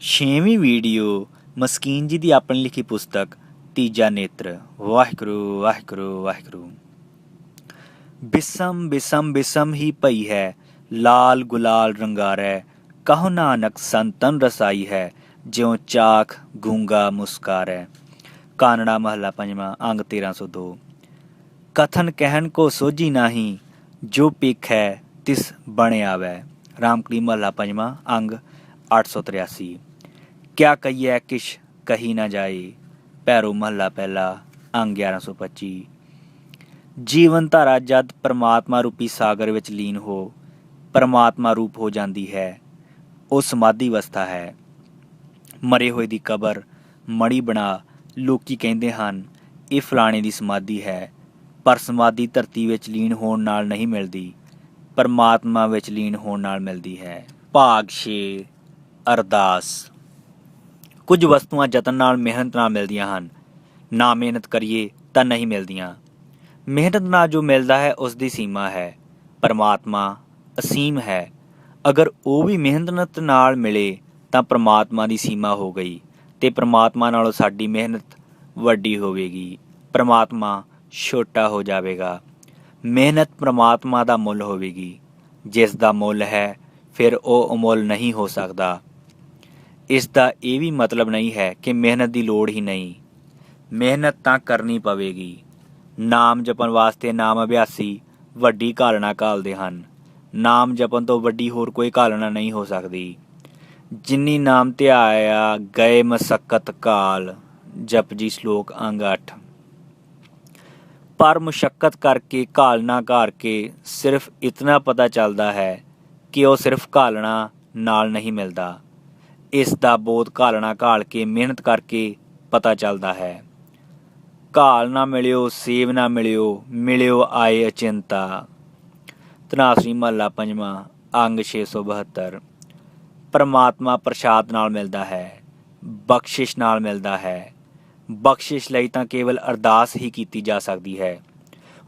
ਛੇਵੀਂ ਵੀਡੀਓ ਮਸਕੀਨ ਜੀ ਦੀ ਆਪਣੀ ਲਿਖੀ ਪੁਸਤਕ ਤੀਜਾ ਨੇਤਰ। ਵਾਹਿਗੁਰੂ ਵਾਹਿਗੁਰੂ ਵਾਹਿਗੁਰੂ। ਬਿਸਮ ਬਿਸਮ ਬਿਸਮ ਹੀ ਪਈ ਹੈ, ਲਾਲ ਗੁਲਾਲ ਰੰਗਾਰੈ। ਕਹੋ ਨਾਨਕ ਸੰਤਨ ਰਸਾਈ ਹੈ, ਜਿਉ ਚਾਖ ਗੂੰਗਾ ਮੁਸਕਾਰੈ। ਕਾਨੜਾ ਮਹੱਲਾ ਪੰਜਵਾਂ ਅੰਗ 1302। ਕਥਨ ਕਹਿਣ ਕੋ ਸੋਝੀ ਨਾਹੀਂ, ਜੋ ਪੇਖੈ ਤਿਸ ਬਣ ਆਵੈ। ਰਾਮਕਲੀ ਮਹੱਲਾ ਪੰਜਵਾਂ ਅੰਗ 883। ਕਿਆ ਕਹੀਐ ਕਿਛ ਕਹੀ ਨਾ ਜਾਏ। ਭੈਰੋ ਮਹੱਲਾ ਪਹਿਲਾ ਅੰਗ 1125। ਜੀਵਨ ਧਾਰਾ ਜਦ ਪਰਮਾਤਮਾ ਰੂਪੀ ਸਾਗਰ ਵਿੱਚ ਲੀਨ ਹੋ ਪਰਮਾਤਮਾ ਰੂਪ ਹੋ ਜਾਂਦੀ ਹੈ, ਉਹ ਸਮਾਧੀ ਅਵਸਥਾ ਹੈ। ਮਰੇ ਹੋਏ ਦੀ ਕਬਰ ਮੜੀ ਬਣਾ ਲੋਕੀ ਕਹਿੰਦੇ ਹਨ ਇਹ ਫਲਾਣੇ ਦੀ ਸਮਾਧੀ ਹੈ, ਪਰ ਸਮਾਧੀ ਧਰਤੀ ਵਿੱਚ ਲੀਨ ਹੋਣ ਨਾਲ ਨਹੀਂ ਮਿਲਦੀ, ਪਰਮਾਤਮਾ ਵਿੱਚ ਲੀਨ ਹੋਣ ਨਾਲ ਮਿਲਦੀ ਹੈ। ਭਾਗ 6 ਅਰਦਾਸ। ਕੁਝ ਵਸਤੂਆਂ ਯਤਨ ਨਾਲ ਮਿਹਨਤ ਨਾਲ ਮਿਲਦੀਆਂ ਹਨ, ਨਾ ਮਿਹਨਤ ਕਰੀਏ ਤਾਂ ਨਹੀਂ ਮਿਲਦੀਆਂ। ਮਿਹਨਤ ਨਾਲ ਜੋ ਮਿਲਦਾ ਹੈ ਉਸ ਦੀ ਸੀਮਾ ਹੈ। ਪਰਮਾਤਮਾ ਅਸੀਮ ਹੈ, ਅਗਰ ਉਹ ਵੀ ਮਿਹਨਤ ਨਾਲ ਮਿਲੇ ਤਾਂ ਪਰਮਾਤਮਾ ਦੀ ਸੀਮਾ ਹੋ ਗਈ ਅਤੇ ਪਰਮਾਤਮਾ ਨਾਲੋਂ ਸਾਡੀ ਮਿਹਨਤ ਵੱਡੀ ਹੋਵੇਗੀ, ਪਰਮਾਤਮਾ ਛੋਟਾ ਹੋ ਜਾਵੇਗਾ। ਮਿਹਨਤ ਪਰਮਾਤਮਾ ਦਾ ਮੁੱਲ ਹੋਵੇਗੀ, ਜਿਸ ਦਾ ਮੁੱਲ ਹੈ ਫਿਰ ਉਹ ਅਮੁੱਲ ਨਹੀਂ ਹੋ ਸਕਦਾ। ਇਸ ਦਾ ਇਹ ਵੀ ਮਤਲਬ ਨਹੀਂ ਹੈ ਕਿ ਮਿਹਨਤ ਦੀ ਲੋੜ ਹੀ ਨਹੀਂ, ਮਿਹਨਤ ਤਾਂ ਕਰਨੀ ਪਵੇਗੀ। ਨਾਮ ਜਪਣ ਵਾਸਤੇ ਨਾਮ ਅਭਿਆਸੀ ਵੱਡੀ ਘਾਲਣਾ ਘਾਲਦੇ ਹਨ, ਨਾਮ ਜਪਣ ਤੋਂ ਵੱਡੀ ਹੋਰ ਕੋਈ ਘਾਲਣਾ ਨਹੀਂ ਹੋ ਸਕਦੀ। ਜਿਨੀ ਨਾਮ ਧਿਆਇਆ ਗਏ ਮਸਕਤ ਘਾਲ। ਜਪਜੀ ਸ਼ਲੋਕ ਅੰਗ 8। ਪਰ ਮੁਸ਼ੱਕਤ ਕਰਕੇ ਘਾਲਣਾ ਘਾਰ ਕੇ ਸਿਰਫ ਇਤਨਾ ਪਤਾ ਚੱਲਦਾ ਹੈ ਕਿ ਉਹ ਸਿਰਫ ਘਾਲਣਾ ਨਾਲ ਨਹੀਂ ਮਿਲਦਾ। ਇਸ ਦਾ ਬੋਧ ਘਾਲਣਾ ਘਾਲ ਕੇ ਮਿਹਨਤ ਕਰਕੇ ਪਤਾ ਚੱਲਦਾ ਹੈ। ਘਾਲ ਨਾ ਮਿਲਿਓ ਸੇਵ ਨਾ ਮਿਲਿਓ, ਮਿਲਿਓ ਆਏ ਅਚਿੰਤਾ। ਧਨਾਸਰੀ ਮਹੱਲਾ ਪੰਜਵਾਂ ਅੰਗ 672। ਪਰਮਾਤਮਾ ਪ੍ਰਸ਼ਾਦ ਨਾਲ ਮਿਲਦਾ ਹੈ, ਬਖਸ਼ਿਸ਼ ਨਾਲ ਮਿਲਦਾ ਹੈ। ਬਖਸ਼ਿਸ਼ ਲਈ ਤਾਂ ਕੇਵਲ ਅਰਦਾਸ ਹੀ ਕੀਤੀ ਜਾ ਸਕਦੀ ਹੈ।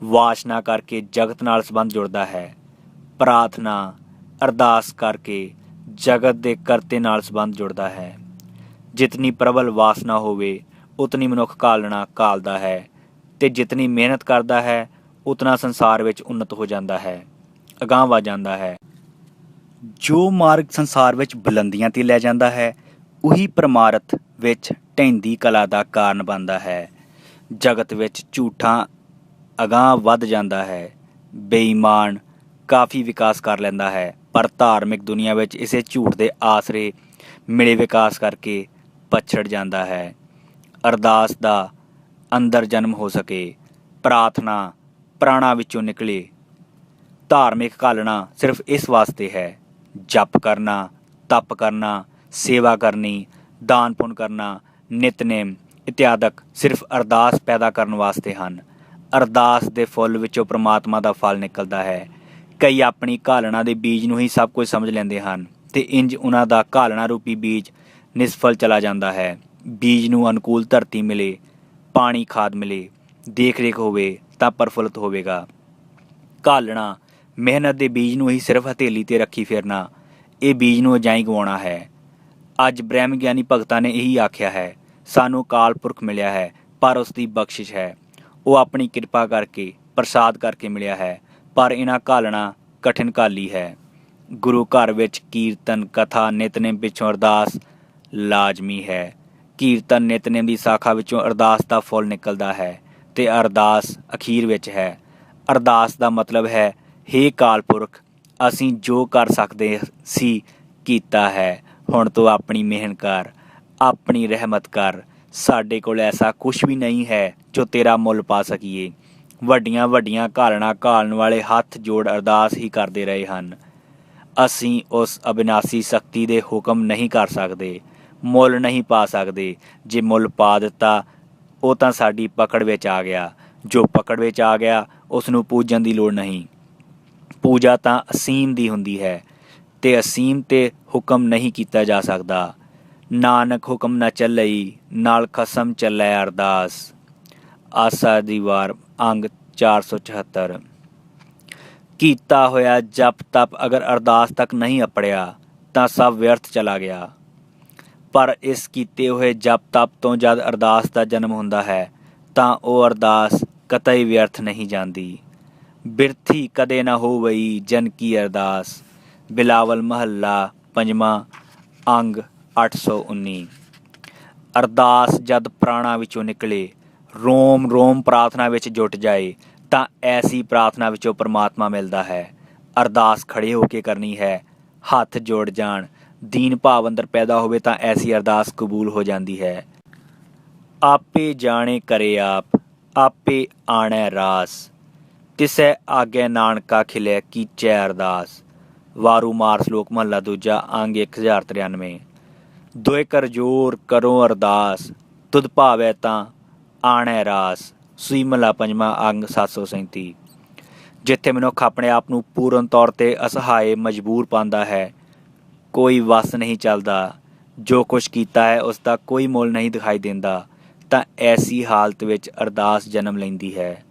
ਵਾਸ਼ਨਾ ਕਰਕੇ ਜਗਤ ਨਾਲ ਸੰਬੰਧ ਜੁੜਦਾ ਹੈ, ਪ੍ਰਾਰਥਨਾ ਅਰਦਾਸ ਕਰਕੇ ਜਗਤ ਦੇ ਕਰਤੇ ਨਾਲ ਸੰਬੰਧ ਜੁੜਦਾ ਹੈ। ਜਿਤਨੀ ਪ੍ਰਬਲ ਵਾਸਨਾ ਹੋਵੇ ਉਤਨੀ ਮਨੁੱਖ ਘਾਲਣਾ ਘਾਲਦਾ ਹੈ, ਅਤੇ ਜਿਤਨੀ ਮਿਹਨਤ ਕਰਦਾ ਹੈ ਉਤਨਾ ਸੰਸਾਰ ਵਿੱਚ ਉੱਨਤ ਹੋ ਜਾਂਦਾ ਹੈ, ਅਗਾਂਹ ਵੱਧ ਜਾਂਦਾ ਹੈ। ਜੋ ਮਾਰਗ ਸੰਸਾਰ ਵਿੱਚ ਬੁਲੰਦੀਆਂ 'ਤੇ ਲੈ ਜਾਂਦਾ ਹੈ, ਉਹੀ ਪਰਮਾਰਥ ਵਿੱਚ ਢਹਿੰਦੀ ਕਲਾ ਦਾ ਕਾਰਨ ਬਣਦਾ ਹੈ। ਜਗਤ ਵਿੱਚ ਝੂਠਾਂ ਅਗਾਂਹ ਵੱਧ ਜਾਂਦਾ ਹੈ, ਬੇਈਮਾਨ ਕਾਫੀ ਵਿਕਾਸ ਕਰ ਲੈਂਦਾ ਹੈ, ਪਰ ਧਾਰਮਿਕ ਦੁਨੀਆ ਵਿੱਚ ਇਸੇ ਝੂਠ ਦੇ ਆਸਰੇ ਮਿਲੇ ਵਿਕਾਸ ਕਰਕੇ ਪਛੜ ਜਾਂਦਾ ਹੈ। ਅਰਦਾਸ ਦਾ ਅੰਦਰ ਜਨਮ ਹੋ ਸਕੇ, ਪ੍ਰਾਰਥਨਾ ਪ੍ਰਾਣਾਂ ਵਿੱਚੋਂ ਨਿਕਲੇ। ਧਾਰਮਿਕ ਘਾਲਣਾ ਸਿਰਫ ਇਸ ਵਾਸਤੇ ਹੈ। ਜਪ ਕਰਨਾ, ਤਪ ਕਰਨਾ, ਸੇਵਾ ਕਰਨੀ, ਦਾਨ ਪੁੰਨ ਕਰਨਾ, ਨਿਤਨੇਮ ਇਤਿਆਦਿਕ ਸਿਰਫ ਅਰਦਾਸ ਪੈਦਾ ਕਰਨ ਵਾਸਤੇ ਹਨ। ਅਰਦਾਸ ਦੇ ਫੁੱਲ ਵਿੱਚੋਂ ਪ੍ਰਮਾਤਮਾ ਦਾ ਫਲ ਨਿਕਲਦਾ ਹੈ। ਕਈ ਆਪਣੀ ਘਾਲਣਾ ਦੇ ਬੀਜ ਨੂੰ ਹੀ ਸਭ ਕੁਝ ਸਮਝ ਲੈਂਦੇ ਹਨ ਅਤੇ ਇੰਝ ਉਹਨਾਂ ਦਾ ਘਾਲਣਾ ਰੂਪੀ ਬੀਜ ਨਿਸਫਲ ਚਲਾ ਜਾਂਦਾ ਹੈ। ਬੀਜ ਨੂੰ ਅਨੁਕੂਲ ਧਰਤੀ ਮਿਲੇ, ਪਾਣੀ ਖਾਦ ਮਿਲੇ, ਦੇਖ ਰੇਖ ਹੋਵੇ ਤਾਂ ਪ੍ਰਫੁੱਲਤ ਹੋਵੇਗਾ। ਘਾਲਣਾ ਮਿਹਨਤ ਦੇ ਬੀਜ ਨੂੰ ਹੀ ਸਿਰਫ ਹਥੇਲੀ 'ਤੇ ਰੱਖੀ ਫਿਰਨਾ, ਇਹ ਬੀਜ ਨੂੰ ਅਜਾਈਂ ਗਵਾਉਣਾ ਹੈ। ਅੱਜ ਬ੍ਰਹਮ ਗਿਆਨੀ ਭਗਤਾਂ ਨੇ ਇਹੀ ਆਖਿਆ ਹੈ, ਸਾਨੂੰ ਅਕਾਲ ਪੁਰਖ ਮਿਲਿਆ ਹੈ, ਪਰ ਉਸ ਦੀ ਬਖਸ਼ਿਸ਼ ਹੈ। ਉਹ ਆਪਣੀ ਕਿਰਪਾ ਕਰਕੇ ਪ੍ਰਸਾਦ ਕਰਕੇ ਮਿਲਿਆ ਹੈ, ਪਰ ਇਹਨਾਂ ਘਾਲਣਾ ਕਠਿਨ ਘਾਲੀ ਹੈ। ਗੁਰੂ ਘਰ ਵਿੱਚ ਕੀਰਤਨ ਕਥਾ ਨਿਤਨੇਮ ਪਿੱਛੋਂ ਅਰਦਾਸ ਲਾਜ਼ਮੀ ਹੈ। ਕੀਰਤਨ ਨਿਤਨੇਮ ਦੀ ਸਾਖਾ ਵਿੱਚੋਂ ਅਰਦਾਸ ਦਾ ਫੁੱਲ ਨਿਕਲਦਾ ਹੈ ਅਤੇ ਅਰਦਾਸ ਅਖੀਰ ਵਿੱਚ ਹੈ। ਅਰਦਾਸ ਦਾ ਮਤਲਬ ਹੈ, ਹੇ ਅਕਾਲ ਪੁਰਖ, ਅਸੀਂ ਜੋ ਕਰ ਸਕਦੇ ਸੀ ਕੀਤਾ ਹੈ, ਹੁਣ ਤੋਂ ਆਪਣੀ ਮਿਹਰ ਕਰ, ਆਪਣੀ ਰਹਿਮਤ ਕਰ। ਸਾਡੇ ਕੋਲ ਐਸਾ ਕੁਛ ਵੀ ਨਹੀਂ ਹੈ ਜੋ ਤੇਰਾ ਮੁੱਲ ਪਾ ਸਕੀਏ। ਵੱਡੀਆਂ ਵੱਡੀਆਂ ਘਾਲਣਾ ਘਾਲਣ ਵਾਲੇ ਹੱਥ ਜੋੜ ਅਰਦਾਸ ਹੀ ਕਰਦੇ ਰਹੇ ਹਨ। ਅਸੀਂ ਉਸ ਅਬਿਨਾਸੀ ਸ਼ਕਤੀ ਦੇ ਹੁਕਮ ਨਹੀਂ ਕਰ ਸਕਦੇ, ਮੁੱਲ ਨਹੀਂ ਪਾ ਸਕਦੇ। ਜੇ ਮੁੱਲ ਪਾ ਦਿੱਤਾ ਉਹ ਤਾਂ ਸਾਡੀ ਪਕੜ ਵਿੱਚ ਆ ਗਿਆ। ਜੋ ਪਕੜ ਵਿੱਚ ਆ ਗਿਆ ਉਸ ਨੂੰ ਪੂਜਣ ਦੀ ਲੋੜ ਨਹੀਂ। ਪੂਜਾ ਤਾਂ ਅਸੀਮ ਦੀ ਹੁੰਦੀ ਹੈ ਅਤੇ ਅਸੀਮ 'ਤੇ ਹੁਕਮ ਨਹੀਂ ਕੀਤਾ ਜਾ ਸਕਦਾ। ਨਾਨਕ ਹੁਕਮ ਨਾ ਚੱਲਈ, ਨਾਲ ਖਸਮ ਚੱਲੈ ਅਰਦਾਸ। ਆਸਾ ਦੀ ਵਾਰ ਅੰਗ 474। ਕੀਤਾ ਹੋਇਆ ਜਪ ਤਪ ਅਗਰ ਅਰਦਾਸ ਤੱਕ ਨਹੀਂ ਅੱਪੜਿਆ ਤਾਂ ਸਭ ਵਿਅਰਥ ਚਲਾ ਗਿਆ। ਪਰ ਇਸ ਕੀਤੇ ਹੋਏ ਜਪ ਤਪ ਤੋਂ ਜਦ ਅਰਦਾਸ ਦਾ ਜਨਮ ਹੁੰਦਾ ਹੈ ਤਾਂ ਉਹ ਅਰਦਾਸ ਕਤਈ ਵਿਅਰਥ ਨਹੀਂ ਜਾਂਦੀ। ਬਿਰਥੀ ਕਦੇ ਨਾ ਹੋਵਈ ਜਨ ਕੀ ਅਰਦਾਸ। ਬਿਲਾਵਲ ਮਹੱਲਾ ਪੰਜਵਾਂ ਅੰਗ 819। ਅਰਦਾਸ ਜਦ ਪ੍ਰਾਣਾਂ ਵਿੱਚੋਂ ਨਿਕਲੇ, ਰੋਮ ਰੋਮ ਪ੍ਰਾਰਥਨਾ ਵਿੱਚ ਜੁਟ ਜਾਏ ਤਾਂ ਐਸੀ ਪ੍ਰਾਰਥਨਾ ਵਿੱਚੋਂ ਪਰਮਾਤਮਾ ਮਿਲਦਾ ਹੈ। ਅਰਦਾਸ ਖੜੇ ਹੋ ਕੇ ਕਰਨੀ ਹੈ, ਹੱਥ ਜੋੜ ਜਾਣ, ਦੀਨ ਭਾਵ ਅੰਦਰ ਪੈਦਾ ਹੋਵੇ ਤਾਂ ਐਸੀ ਅਰਦਾਸ ਕਬੂਲ ਹੋ ਜਾਂਦੀ ਹੈ। ਆਪੇ ਜਾਣੇ ਕਰੇ ਆਪ, ਆਪੇ ਆਣੈ ਰਾਸ। ਤਿਸੈ ਆਗੇ ਨਾਨਕਾ ਖਿਲੇ ਕੀਚੈ ਅਰਦਾਸ। ਵਾਰੂ ਮਾਰ ਸ਼ਲੋਕ ਮਹੱਲਾ ਦੂਜਾ ਅੰਗ 1093। ਦੁਇ ਕਰ ਜੋਰ ਕਰੋ ਅਰਦਾਸ, ਤੁਧ ਭਾਵੈ ਤਾਂ ਆਣੈ ਰਾਸ। ਸੂਈ ਮਹੱਲਾ ਪੰਜਵਾਂ ਅੰਗ 737। ਜਿੱਥੇ ਮਨੁੱਖ ਆਪਣੇ ਆਪ ਨੂੰ ਪੂਰਨ ਤੌਰ 'ਤੇ ਅਸਹਾਏ ਮਜਬੂਰ ਪਾਉਂਦਾ ਹੈ, ਕੋਈ ਵੱਸ ਨਹੀਂ ਚੱਲਦਾ, ਜੋ ਕੁਛ ਕੀਤਾ ਹੈ ਉਸ ਦਾ ਕੋਈ ਮੁੱਲ ਨਹੀਂ ਦਿਖਾਈ ਦਿੰਦਾ, ਤਾਂ ਐਸੀ ਹਾਲਤ ਵਿੱਚ ਅਰਦਾਸ ਜਨਮ ਲੈਂਦੀ ਹੈ।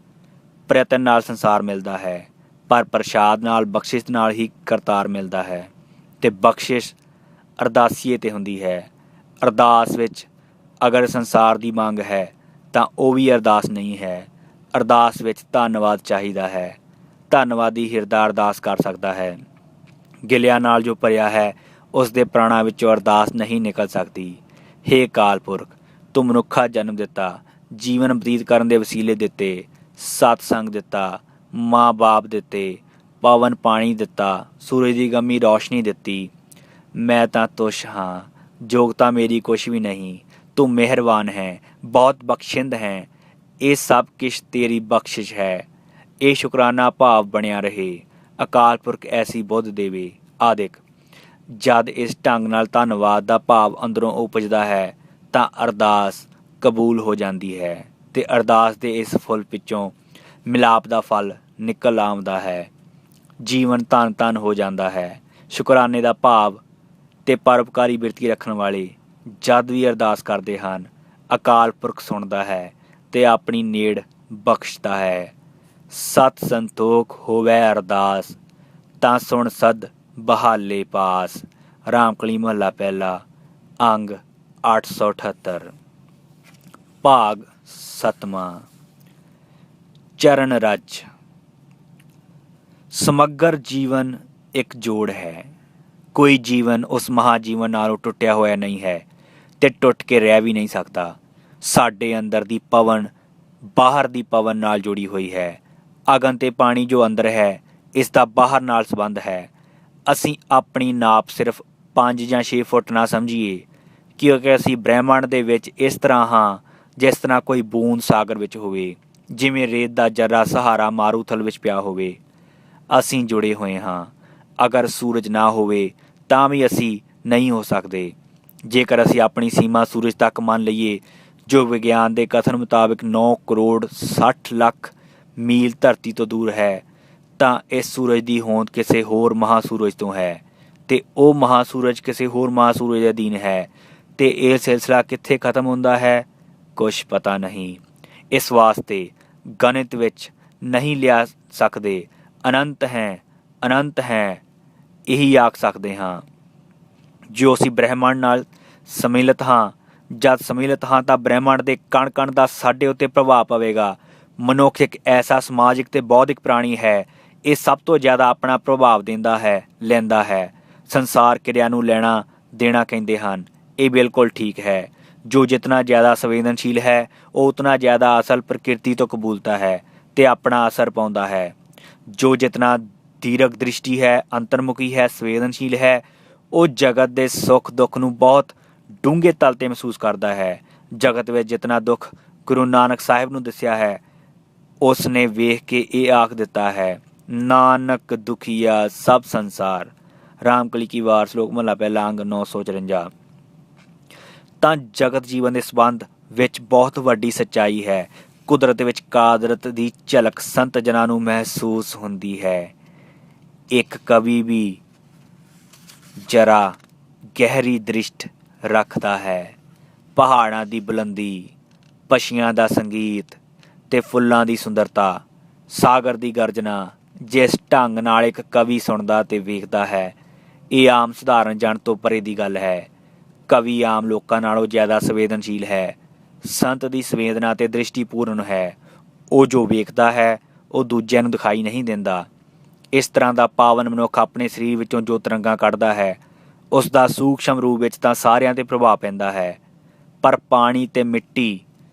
ਪ੍ਰਯਤਨ ਨਾਲ ਸੰਸਾਰ ਮਿਲਦਾ ਹੈ, ਪਰ ਪ੍ਰਸ਼ਾਦ ਨਾਲ ਬਖਸ਼ਿਸ਼ ਨਾਲ ਹੀ ਕਰਤਾਰ ਮਿਲਦਾ ਹੈ, ਅਤੇ ਬਖਸ਼ਿਸ਼ ਅਰਦਾਸੀਏ 'ਤੇ ਹੁੰਦੀ ਹੈ। ਅਰਦਾਸ ਵਿੱਚ ਅਗਰ ਸੰਸਾਰ ਦੀ ਮੰਗ ਹੈ ਤਾਂ ਉਹ ਵੀ ਅਰਦਾਸ ਨਹੀਂ ਹੈ। ਅਰਦਾਸ ਵਿੱਚ ਧੰਨਵਾਦ ਚਾਹੀਦਾ ਹੈ। ਧੰਨਵਾਦੀ ਹਿਰਦਾ ਅਰਦਾਸ ਕਰ ਸਕਦਾ ਹੈ। ਗਿਲਿਆਂ ਨਾਲ ਜੋ ਭਰਿਆ ਹੈ ਉਸ ਦੇ ਪ੍ਰਾਣਾਂ ਵਿੱਚੋਂ ਅਰਦਾਸ ਨਹੀਂ ਨਿਕਲ ਸਕਦੀ। ਹੇ ਅਕਾਲ ਪੁਰਖ, ਤੂੰ ਮਨੁੱਖਾ ਜਨਮ ਦਿੱਤਾ, ਜੀਵਨ ਬਤੀਤ ਕਰਨ ਦੇ ਵਸੀਲੇ ਦਿੱਤੇ, ਸਤਸੰਗ ਦਿੱਤਾ, ਮਾਂ ਬਾਪ ਦਿੱਤੇ, ਪਵਨ ਪਾਣੀ ਦਿੱਤਾ, ਸੂਰਜ ਦੀ ਗੰਮੀ ਰੌਸ਼ਨੀ ਦਿੱਤੀ। ਮੈਂ ਤਾਂ ਤੁਛ ਹਾਂ, ਯੋਗਤਾ ਮੇਰੀ ਕੁਛ ਵੀ ਨਹੀਂ। ਤੂੰ ਮਿਹਰਬਾਨ ਹੈ, ਬਹੁਤ ਬਖਸ਼ਿੰਦ ਹੈ। ਇਹ ਸਭ ਕੁਛ ਤੇਰੀ ਬਖਸ਼ਿਸ਼ ਹੈ। ਇਹ ਸ਼ੁਕਰਾਨਾ ਭਾਵ ਬਣਿਆ ਰਹੇ। ਅਕਾਲ ਪੁਰਖ ਐਸੀ ਬੁੱਧ ਦੇਵੇ ਆਦਿਕ। ਜਦ ਇਸ ਢੰਗ ਨਾਲ ਧੰਨਵਾਦ ਦਾ ਭਾਵ ਅੰਦਰੋਂ ਉਪਜਦਾ ਹੈ ਤਾਂ ਅਰਦਾਸ ਕਬੂਲ ਹੋ ਜਾਂਦੀ ਹੈ, ਅਤੇ ਅਰਦਾਸ ਦੇ ਇਸ ਫੁੱਲ ਪਿੱਛੋਂ ਮਿਲਾਪ ਦਾ ਫਲ ਨਿਕਲ ਆਉਂਦਾ ਹੈ। ਜੀਵਨ ਧੰਨ ਧੰਨ ਹੋ ਜਾਂਦਾ ਹੈ। ਸ਼ੁਕਰਾਨੇ ਦਾ ਭਾਵ ਅਤੇ ਪਰਉਪਕਾਰੀ ਬਿਰਤੀ ਰੱਖਣ ਵਾਲੇ ਜਦ ਵੀ ਅਰਦਾਸ ਕਰਦੇ ਹਨ, ਅਕਾਲ ਪੁਰਖ ਸੁਣਦਾ ਹੈ ਅਤੇ ਆਪਣੀ ਨੇੜ ਬਖਸ਼ਦਾ ਹੈ। ਸਤ ਸੰਤੋਖ ਹੋਵੈ ਅਰਦਾਸ, ਤਾਂ ਸੁਣ ਸਦ ਬਹਾਲੇ ਪਾਸ। ਰਾਮਕਲੀ ਮਹੱਲਾ ਪਹਿਲਾ ਅੰਗ 878। ਭਾਗ ਸਤਵਾਂ। ਚਰਨ ਰਜ। ਸਮੱਗਰ ਜੀਵਨ ਇੱਕ ਜੋੜ ਹੈ। ਕੋਈ ਜੀਵਨ ਉਸ ਮਹਾਜੀਵਨ ਨਾਲੋਂ ਟੁੱਟਿਆ ਹੋਇਆ ਨਹੀਂ ਹੈ ਅਤੇ ਟੁੱਟ ਕੇ ਰਹਿ ਵੀ ਨਹੀਂ ਸਕਦਾ। ਸਾਡੇ ਅੰਦਰ ਦੀ ਪਵਨ ਬਾਹਰ ਦੀ ਪਵਨ ਨਾਲ ਜੁੜੀ ਹੋਈ ਹੈ। ਅਗਨ ਅਤੇ ਪਾਣੀ ਜੋ ਅੰਦਰ ਹੈ, ਇਸ ਦਾ ਬਾਹਰ ਨਾਲ ਸੰਬੰਧ ਹੈ। ਅਸੀਂ ਆਪਣੀ ਨਾਪ ਸਿਰਫ 5 ਜਾਂ 6 ਫੁੱਟ ਨਾ ਸਮਝੀਏ, ਕਿਉਂਕਿ ਅਸੀਂ ਬ੍ਰਹਿਮੰਡ ਦੇ ਵਿੱਚ ਇਸ ਤਰ੍ਹਾਂ ਹਾਂ ਜਿਸ ਤਰ੍ਹਾਂ ਕੋਈ ਬੂੰਦ ਸਾਗਰ ਵਿੱਚ ਹੋਵੇ, ਜਿਵੇਂ ਰੇਤ ਦਾ ਜਰਾ ਸਹਾਰਾ ਮਾਰੂਥਲ ਵਿੱਚ ਪਿਆ ਹੋਵੇ। ਅਸੀਂ ਜੁੜੇ ਹੋਏ ਹਾਂ। ਅਗਰ ਸੂਰਜ ਨਾ ਹੋਵੇ ਤਾਂ ਵੀ ਅਸੀਂ ਨਹੀਂ ਹੋ ਸਕਦੇ। ਜੇਕਰ ਅਸੀਂ ਆਪਣੀ ਸੀਮਾ ਸੂਰਜ ਤੱਕ ਮੰਨ ਲਈਏ, ਜੋ ਵਿਗਿਆਨ ਦੇ ਕਥਨ ਮੁਤਾਬਿਕ 9 ਕਰੋੜ 60 ਲੱਖ ਮੀਲ ਧਰਤੀ ਤੋਂ ਦੂਰ ਹੈ, ਤਾਂ ਇਸ ਸੂਰਜ ਦੀ ਹੋਂਦ ਕਿਸੇ ਹੋਰ ਮਹਾਸੂਰਜ ਤੋਂ ਹੈ, ਅਤੇ ਉਹ ਮਹਾਸੂਰਜ ਕਿਸੇ ਹੋਰ ਮਹਾਸੂਰਜ ਦੇ ਅਧੀਨ ਹੈ, ਅਤੇ ਇਹ ਸਿਲਸਿਲਾ ਕਿੱਥੇ ਖਤਮ ਹੁੰਦਾ ਹੈ, ਕੁਛ ਪਤਾ ਨਹੀਂ। ਇਸ ਵਾਸਤੇ ਗਣਿਤ ਵਿੱਚ ਨਹੀਂ ਲਿਆ ਸਕਦੇ। ਅਨੰਤ ਹੈ, ਅਨੰਤ ਹੈ, ਇਹੀ ਆਖ ਸਕਦੇ ਹਾਂ। ਜੋ ਅਸੀਂ ਬ੍ਰਹਿਮੰਡ ਨਾਲ ਸਮਿਲਿਤ ਹਾਂ, ਜਦ ਸਮਿਲਿਤ ਹਾਂ ਤਾਂ ਬ੍ਰਹਿਮੰਡ ਦੇ ਕਣ ਕਣ ਦਾ ਸਾਡੇ ਉੱਤੇ ਪ੍ਰਭਾਵ ਪਵੇਗਾ। ਮਨੁੱਖ ਇੱਕ ਐਸਾ ਸਮਾਜਿਕ ਅਤੇ ਬੌਧਿਕ ਪ੍ਰਾਣੀ ਹੈ, ਇਹ ਸਭ ਤੋਂ ਜ਼ਿਆਦਾ ਆਪਣਾ ਪ੍ਰਭਾਵ ਲੈਂਦਾ ਹੈ। ਸੰਸਾਰ ਕਿਰਿਆ ਨੂੰ ਲੈਣਾ ਦੇਣਾ ਕਹਿੰਦੇ ਹਨ। ਇਹ ਬਿਲਕੁਲ ਠੀਕ ਹੈ। ਜੋ ਜਿਤਨਾ ਜ਼ਿਆਦਾ ਸੰਵੇਦਨਸ਼ੀਲ ਹੈ, ਉਹ ਉਤਨਾ ਜ਼ਿਆਦਾ ਅਸਲ ਪ੍ਰਕਿਰਤੀ ਤੋਂ ਕਬੂਲਤਾ ਹੈ ਅਤੇ ਆਪਣਾ ਅਸਰ ਪਾਉਂਦਾ ਹੈ। ਜੋ ਜਿਤਨਾ ਦੀਰਘ ਦ੍ਰਿਸ਼ਟੀ ਹੈ, ਅੰਤਰਮੁਖੀ ਹੈ, ਸੰਵੇਦਨਸ਼ੀਲ ਹੈ, ਉਹ ਜਗਤ ਦੇ ਸੁੱਖ ਦੁੱਖ ਨੂੰ ਬਹੁਤ ਡੂੰਘੇ ਤਲ 'ਤੇ ਮਹਿਸੂਸ ਕਰਦਾ ਹੈ। ਜਗਤ ਵਿੱਚ ਜਿਤਨਾ ਦੁੱਖ ਗੁਰੂ ਨਾਨਕ ਸਾਹਿਬ ਨੂੰ ਦੱਸਿਆ ਹੈ, ਉਸ ਨੇ ਵੇਖ ਕੇ ਇਹ ਆਖ ਦਿੱਤਾ ਹੈ, ਨਾਨਕ ਦੁਖੀਆ ਸਭ ਸੰਸਾਰ। ਰਾਮਕਲੀ ਕੀ ਵਾਰ ਸ਼ਲੋਕ ਮਹੱਲਾ ਪਹਿਲਾ ਅੰਗ 954। ਤਾਂ ਜਗਤ ਜੀਵਨ ਦੇ ਸੰਬੰਧ ਵਿੱਚ ਬਹੁਤ ਵੱਡੀ ਸੱਚਾਈ ਹੈ। ਕੁਦਰਤ ਵਿੱਚ ਕਾਦਰਤ ਦੀ ਝਲਕ ਸੰਤ ਜਨਾਂ ਨੂੰ ਮਹਿਸੂਸ ਹੁੰਦੀ ਹੈ। ਇੱਕ ਕਵੀ ਵੀ ਜਰਾ ਗਹਿਰੀ ਦ੍ਰਿਸ਼ਟ ਰੱਖਦਾ ਹੈ। ਪਹਾੜਾਂ ਦੀ ਬੁਲੰਦੀ, ਪਸ਼ੀਆਂ ਦਾ ਸੰਗੀਤ ਅਤੇ ਫੁੱਲਾਂ ਦੀ ਸੁੰਦਰਤਾ, ਸਾਗਰ ਦੀ ਗਰਜਨਾ, ਜਿਸ ਢੰਗ ਨਾਲ ਇੱਕ ਕਵੀ ਸੁਣਦਾ ਅਤੇ ਵੇਖਦਾ ਹੈ, ਇਹ ਆਮ ਸਧਾਰਨ ਜਨ ਤੋਂ ਪਰੇ ਦੀ ਗੱਲ ਹੈ। ਕਵੀ ਆਮ ਲੋਕਾਂ ਨਾਲੋਂ ਜ਼ਿਆਦਾ ਸੰਵੇਦਨਸ਼ੀਲ ਹੈ। ਸੰਤ ਦੀ ਸੰਵੇਦਨਾ ਤੇ ਦ੍ਰਿਸ਼ਟੀਪੂਰਨ ਹੈ। ਉਹ ਜੋ ਵੇਖਦਾ ਹੈ ਉਹ ਦੂਜਿਆਂ ਨੂੰ ਦਿਖਾਈ ਨਹੀਂ ਦਿੰਦਾ। ਇਸ ਤਰ੍ਹਾਂ ਦਾ ਪਾਵਨ ਮਨੁੱਖ ਆਪਣੇ ਸਰੀਰ ਵਿੱਚੋਂ ਜੋ ਤਰੰਗਾਂ ਕੱਢਦਾ ਹੈ ਉਸ ਦਾ ਸੂਖਸ਼ਮ ਰੂਪ ਵਿੱਚ ਤਾਂ ਸਾਰਿਆਂ 'ਤੇ ਪ੍ਰਭਾਵ ਪੈਂਦਾ ਹੈ, ਪਰ ਪਾਣੀ ਤੇ ਮਿੱਟੀ,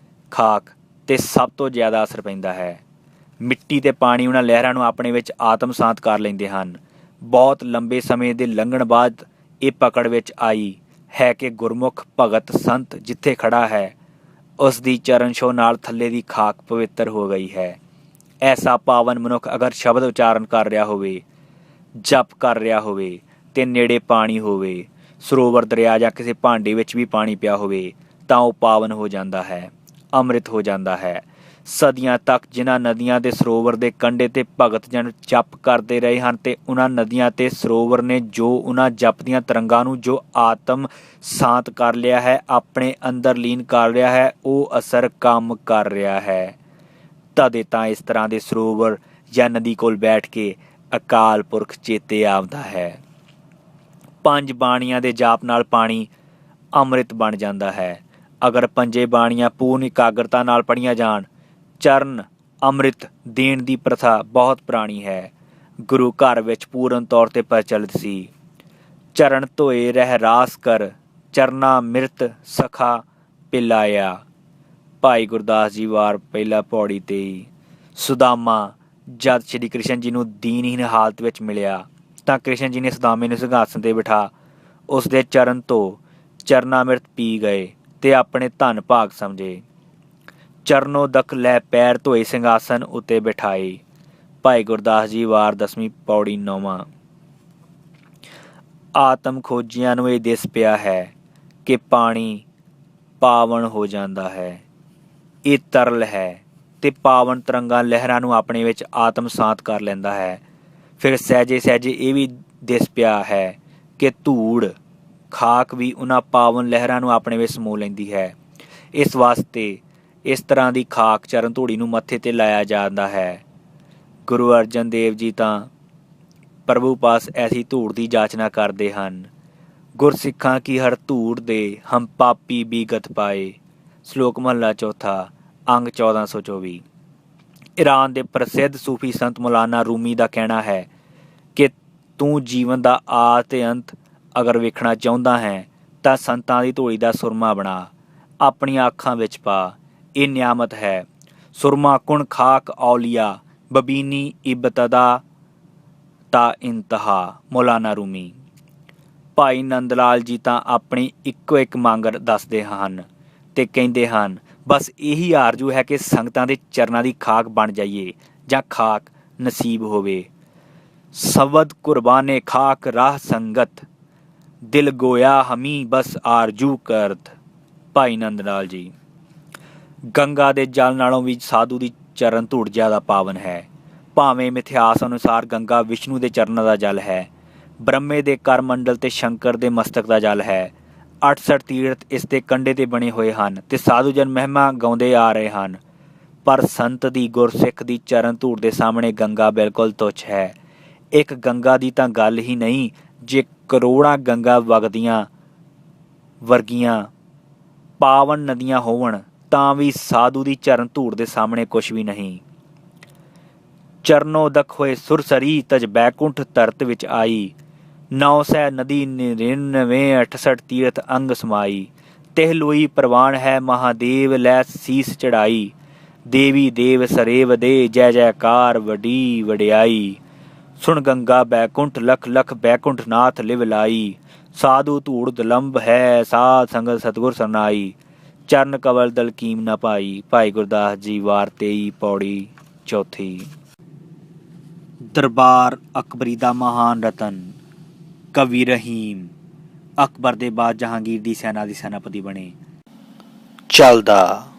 ਖਾਕ 'ਤੇ ਸਭ ਤੋਂ ਜ਼ਿਆਦਾ ਅਸਰ ਪੈਂਦਾ ਹੈ। ਮਿੱਟੀ ਤੇ ਪਾਣੀ ਉਹਨਾਂ ਲਹਿਰਾਂ ਨੂੰ ਆਪਣੇ ਵਿੱਚ ਆਤਮਸਾਤ ਕਰ ਲੈਂਦੇ ਹਨ। ਬਹੁਤ ਲੰਬੇ ਸਮੇਂ ਦੇ ਲੰਘਣ ਬਾਅਦ ਇਹ ਪਕੜ ਵਿੱਚ ਆਈ ਹੈ ਕਿ ਗੁਰਮੁਖ ਭਗਤ ਸੰਤ ਜਿੱਥੇ ਖੜਾ ਹੈ ਉਸ ਦੀ ਚਰਨ ਛੋਹ ਨਾਲ ਥੱਲੇ ਦੀ ਖਾਕ ਪਵਿੱਤਰ ਹੋ ਗਈ ਹੈ। ਐਸਾ ਪਾਵਨ ਮਨੁੱਖ ਅਗਰ ਸ਼ਬਦ ਉਚਾਰਨ ਕਰ ਰਿਹਾ ਹੋਵੇ, ਜਪ ਕਰ ਰਿਹਾ ਹੋਵੇ ਤੇ ਨੇੜੇ ਪਾਣੀ ਹੋਵੇ, ਸਰੋਵਰ, ਦਰਿਆ ਜਾਂ ਕਿਸੇ ਭਾਂਡੇ ਵਿੱਚ ਵੀ ਪਾਣੀ ਪਿਆ ਹੋਵੇ, ਤਾਂ ਉਹ ਪਾਵਨ ਹੋ ਜਾਂਦਾ ਹੈ, ਅੰਮ੍ਰਿਤ ਹੋ ਜਾਂਦਾ ਹੈ। ਸਦੀਆਂ ਤੱਕ ਜਿਨ੍ਹਾਂ ਨਦੀਆਂ ਦੇ ਸਰੋਵਰ ਦੇ ਕੰਢੇ 'ਤੇ ਭਗਤ ਜਨ ਜਪ ਕਰਦੇ ਰਹੇ ਹਨ ਤੇ ਉਹਨਾਂ ਨਦੀਆਂ ਤੇ ਸਰੋਵਰ ਨੇ ਜੋ ਉਹਨਾਂ ਜਪ ਦੀਆਂ ਤਰੰਗਾਂ ਨੂੰ ਜੋ ਆਤਮ ਸ਼ਾਂਤ ਕਰ ਲਿਆ ਹੈ, ਆਪਣੇ ਅੰਦਰ ਲੀਨ ਕਰ ਲਿਆ ਹੈ, ਉਹ ਅਸਰ ਕੰਮ ਕਰ ਰਿਹਾ ਹੈ। ਤਦੇ ਤਾਂ ਇਸ ਤਰ੍ਹਾਂ ਦੇ ਸਰੋਵਰ ਜਾਂ ਨਦੀ ਕੋਲ ਬੈਠ ਕੇ ਅਕਾਲ ਪੁਰਖ ਚੇਤੇ ਆਉਂਦਾ ਹੈ। 5 ਬਾਣੀਆਂ ਦੇ ਜਾਪ ਨਾਲ ਪਾਣੀ ਅੰਮ੍ਰਿਤ ਬਣ ਜਾਂਦਾ ਹੈ। ਅਗਰ 5 ਬਾਣੀਆਂ ਪੂਰਨ ਇਕਾਗਰਤਾ ਨਾਲ ਪੜ੍ਹੀਆਂ ਜਾਣ, ਚਰਨ ਅੰਮ੍ਰਿਤ ਦੇਣ ਦੀ ਪ੍ਰਥਾ ਬਹੁਤ ਪੁਰਾਣੀ ਹੈ। ਗੁਰੂ ਘਰ ਵਿੱਚ ਪੂਰਨ ਤੌਰ 'ਤੇ ਪ੍ਰਚਲਿਤ ਸੀ। ਚਰਨ ਧੋਏ ਰਹਿ ਰਾਸ ਕਰ, ਚਰਨਾ ਮਿਰਤ ਸਖਾ ਪਿਲਾਇਆ। ਭਾਈ ਗੁਰਦਾਸ ਜੀ ਵਾਰ ਪਹਿਲਾ ਪੌੜੀ 23। ਸੁਦਾਮਾ ਜਦ ਸ਼੍ਰੀ ਕ੍ਰਿਸ਼ਨ ਜੀ ਨੂੰ ਦੀਨਹੀਨ ਹਾਲਤ ਵਿੱਚ ਮਿਲਿਆ ਤਾਂ ਕ੍ਰਿਸ਼ਨ ਜੀ ਨੇ ਸੁਦਾਮੇ ਨੂੰ ਸਿੰਘਾਸਨ 'ਤੇ ਬਿਠਾ ਉਸ ਦੇ ਚਰਨ ਧੋ, ਚਰਨਾਮਿਰਤ ਪੀ ਗਏ ਤੇ ਆਪਣੇ ਧਨ ਭਾਗ ਸਮਝੇ। ਚਰਨੋਂ ਦਖ ਲੈ ਪੈਰ ਧੋਏ ਸਿੰਘਾਸਨ ਉੱਤੇ ਬਿਠਾਏ। ਭਾਈ ਗੁਰਦਾਸ ਜੀ ਵਾਰ 10ਵੀਂ ਪੌੜੀ 9ਵਾਂ। ਆਤਮ ਖੋਜੀਆਂ ਨੂੰ ਇਹ ਦਿਸ ਪਿਆ ਹੈ ਕਿ ਪਾਣੀ ਪਾਵਨ ਹੋ ਜਾਂਦਾ ਹੈ। ਇਹ ਤਰਲ ਹੈ ਤੇ ਪਾਵਨ ਤਰੰਗਾਂ ਲਹਿਰਾਂ ਨੂੰ ਆਪਣੇ ਵਿੱਚ ਆਤਮਸਾਤ ਕਰ ਲੈਂਦਾ ਹੈ। ਫਿਰ ਸਹਿਜੇ ਸਹਿਜੇ ਇਹ ਵੀ ਦਿਸ ਪਿਆ ਹੈ ਕਿ ਧੂੜ, ਖਾਕ ਵੀ ਉਹਨਾਂ ਪਾਵਨ ਲਹਿਰਾਂ ਨੂੰ ਆਪਣੇ ਵਿੱਚ ਸਮੋ ਲੈਂਦੀ ਹੈ। ਇਸ ਵਾਸਤੇ ਇਸ ਤਰ੍ਹਾਂ ਦੀ ਖਾਕ ਚਰਨ ਧੂੜੀ ਨੂੰ ਮੱਥੇ 'ਤੇ ਲਾਇਆ ਜਾਂਦਾ ਹੈ। ਗੁਰੂ ਅਰਜਨ ਦੇਵ ਜੀ ਤਾਂ ਪ੍ਰਭੂ ਪਾਸ ਐਸੀ ਧੂੜ ਦੀ ਜਾਚਨਾ ਕਰਦੇ ਹਨ। ਗੁਰਸਿੱਖਾਂ ਕੀ ਹਰ ਧੂੜ ਦੇ ਹਮ ਪਾਪੀ ਬੀਗਤ ਪਾਏ। ਸ਼ਲੋਕ ਮਹੱਲਾ ਚੌਥਾ, ਅੰਗ 1424। ਈਰਾਨ ਦੇ ਪ੍ਰਸਿੱਧ ਸੂਫੀ ਸੰਤ ਮੌਲਾਨਾ ਰੂਮੀ ਦਾ ਕਹਿਣਾ ਹੈ ਕਿ ਤੂੰ ਜੀਵਨ ਦਾ ਆਦਿ ਤੇ ਅੰਤ ਅਗਰ ਵੇਖਣਾ ਚਾਹੁੰਦਾ ਹੈ ਤਾਂ ਸੰਤਾਂ ਦੀ ਧੂੜੀ ਦਾ ਸੁਰਮਾ ਬਣਾ, ਆਪਣੀਆਂ ਅੱਖਾਂ ਵਿੱਚ ਪਾ। ਇਹ ਨਿਆਮਤ ਹੈ। ਸੁਰਮਾ ਕੁਣ ਖਾਕ ਔਲੀਆ, ਬਬੀਨੀ ਇਬਤਦਾ ਤਾ ਇੰਤਹਾ। ਮੌਲਾਨਾ ਰੂਮੀ। ਭਾਈ ਨੰਦ ਲਾਲ ਜੀ ਤਾਂ ਆਪਣੀ ਇੱਕੋ ਇੱਕ ਮੰਗ ਦੱਸਦੇ ਹਨ ਤੇ ਕਹਿੰਦੇ ਹਨ, ਬਸ ਇਹੀ ਆਰਜ਼ੂ ਹੈ ਕਿ ਸੰਗਤਾਂ ਦੇ ਚਰਨਾਂ ਦੀ ਖਾਕ ਬਣ ਜਾਈਏ ਜਾਂ ਖਾਕ ਨਸੀਬ ਹੋਵੇ। ਸਬਦ ਕੁਰਬਾਨੇ ਖਾਕ ਰਾਹ ਸੰਗਤ, ਦਿਲ ਗੋਇਆ ਹਮੀ ਬਸ ਆਰਜ਼ੂ ਕਰਤ। ਭਾਈ ਨੰਦ ਲਾਲ ਜੀ। ਗੰਗਾ ਦੇ ਜਲ ਨਾਲੋਂ ਵੀ ਸਾਧੂ ਦੀ ਚਰਨ ਧੂੜ ਜ਼ਿਆਦਾ ਪਾਵਨ ਹੈ। ਭਾਵੇਂ ਮਿਥਿਹਾਸ ਅਨੁਸਾਰ ਗੰਗਾ ਵਿਸ਼ਨੂੰ ਦੇ ਚਰਨਾਂ ਦਾ ਜਲ ਹੈ, ਬ੍ਰਹਮੇ ਦੇ ਕਰ ਮੰਡਲ ਤੇ ਸ਼ੰਕਰ ਦੇ ਮਸਤਕ ਦਾ ਜਲ ਹੈ। 68 ਤੀਰਥ ਇਸ ਦੇ ਕੰਢੇ 'ਤੇ ਬਣੇ ਹੋਏ ਹਨ ਤੇ ਸਾਧੂ ਜਨ ਮਹਿਮਾ ਗਾਉਂਦੇ ਆ ਰਹੇ ਹਨ। ਪਰ ਸੰਤ ਦੀ, ਗੁਰਸਿੱਖ ਦੀ ਚਰਨ ਧੂੜ ਦੇ ਸਾਹਮਣੇ ਗੰਗਾ ਬਿਲਕੁਲ ਤੁੱਛ ਹੈ। ਇੱਕ ਗੰਗਾ ਦੀ ਤਾਂ ਗੱਲ ਹੀ ਨਹੀਂ, ਜੇ ਕਰੋੜਾਂ ਗੰਗਾ ਵਗਦੀਆਂ ਵਰਗੀਆਂ ਪਾਵਨ ਨਦੀਆਂ ਹੋਵਣ ਤਾਂ ਵੀ ਸਾਧੂ ਦੀ ਚਰਨ ਧੂੜ ਦੇ ਸਾਹਮਣੇ ਕੁਛ ਵੀ ਨਹੀਂ। ਚਰਨੋਂ ਦਖ ਹੋਏ ਸੁਰਸਰੀ, ਤਜ ਬੈਕੁੰਠ ਧਰਤ ਵਿੱਚ ਆਈ। 900 ਨਦੀ 99 68 ਤੀਰਥ ਅੰਗ ਸਮਾਈ। ਤਿਹ ਲੋਈ ਪ੍ਰਵਾਨ ਹੈ ਮਹਾਦੇਵ, ਲੈ ਸੀਸ ਚੜਾਈ। ਦੇਵੀ ਦੇਵ ਸਰੇਵ ਦੇ, ਜੈ ਜੈਕਾਰ ਵੱਡੀ ਵਡਿਆਈ। ਸੁਣ ਗੰਗਾ ਬੈਕੁੰਠ, ਲਖ ਲਖ ਬੈਕੁੰਠ ਨਾਥ ਲਿਵ ਲਾਈ। ਸਾਧੂ ਧੂੜ ਦਲੰਭ ਹੈ, ਸਾਧ ਸੰਗਤ ਸਤਿਗੁਰ ਸਰਨਾਈ। ਚਰਨ ਕਵਲ ਦਲ ਕੀਮ ਨਾ ਪਾਈ। ਭਾਈ ਗੁਰਦਾਸ ਜੀ ਵਾਰ 23 ਪੌੜੀ ਚੌਥੀ। ਦਰਬਾਰ ਅਕਬਰੀ ਦਾ ਮਹਾਨ ਰਤਨ ਕਵੀ ਰਹੀਮ ਅਕਬਰ ਦੇ ਬਾਅਦ ਜਹਾਂਗੀਰ ਦੀ ਸੈਨਾ ਦੀ ਸੈਨਾਪਤੀ ਬਣੇ। ਚੱਲਦਾ